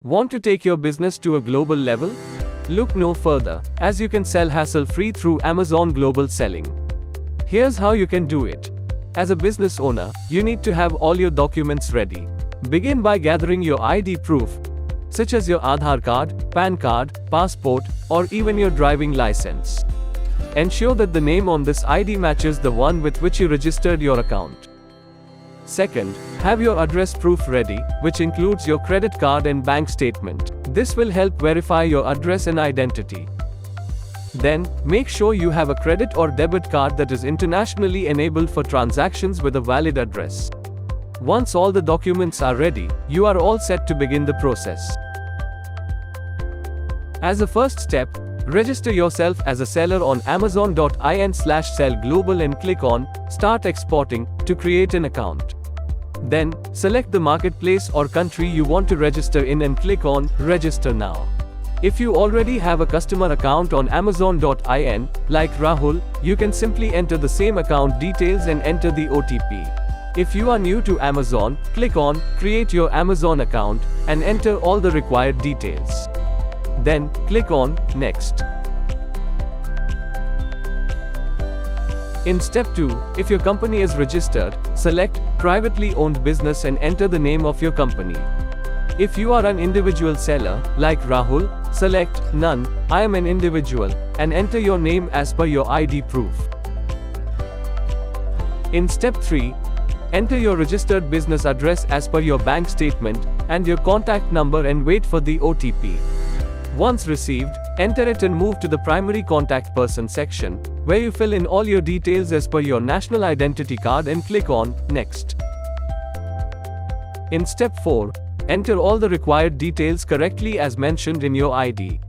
Want to take your business to a global level? Look no further, as you can sell hassle-free through Amazon Global Selling. Here's how you can do it. As a business owner, you need to have all your documents ready. Begin by gathering your ID proof, such as your Aadhaar card, PAN card, passport, or even your driving license. Ensure that the name on this ID matches the one with which you registered your account. Second, have your address proof ready, which includes your credit card and bank statement. This will help verify your address and identity. Then, make sure you have a credit or debit card that is internationally enabled for transactions with a valid address. Once all the documents are ready, you are all set to begin the process. As a first step, register yourself as a seller on amazon.in/sellglobal and click on Start Exporting to create an account. Then, select the marketplace or country you want to register in and click on Register Now. If you already have a customer account on amazon.in, like Rahul, you can simply enter the same account details and enter the OTP. If you are new to Amazon, click on Create Your Amazon Account and enter all the required details. Then, click on Next. In step 2, if your company is registered, select Privately Owned Business and enter the name of your company. If you are an individual seller, like Rahul, select None, I am an individual, and enter your name as per your ID proof. In step 3, enter your registered business address as per your bank statement, and your contact number and wait for the OTP. Once received, enter it and move to the primary contact person section, where you fill in all your details as per your national identity card and click on Next. In step 4, enter all the required details correctly as mentioned in your ID.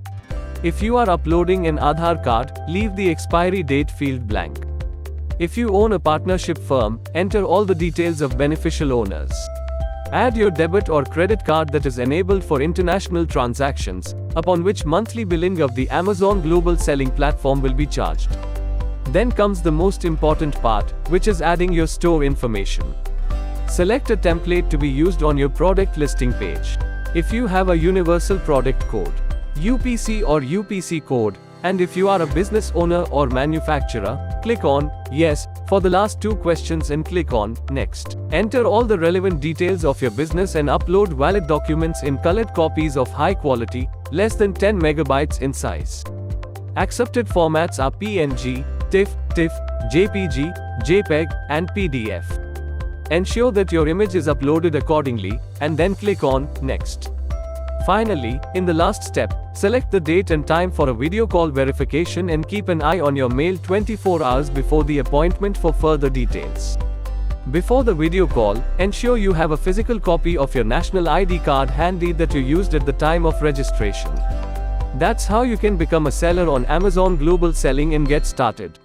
If you are uploading an Aadhaar card, leave the expiry date field blank. If you own a partnership firm, enter all the details of beneficial owners. Add your debit or credit card that is enabled for international transactions, upon which monthly billing of the Amazon Global Selling platform will be charged. Then comes the most important part, which is adding your store information. Select a template to be used on your product listing page. If you have a universal product code, UPC or UPC code, and if you are a business owner or manufacturer, click on Yes for the last two questions and click on Next. Enter all the relevant details of your business and upload valid documents in colored copies of high quality, less than 10 megabytes in size. Accepted formats are PNG, TIFF, JPG, JPEG, and PDF. Ensure that your image is uploaded accordingly, and then click on Next. Finally, in the last step, select the date and time for a video call verification and keep an eye on your mail 24 hours before the appointment for further details. Before the video call, ensure you have a physical copy of your national ID card handy that you used at the time of registration. That's how you can become a seller on Amazon Global Selling and get started.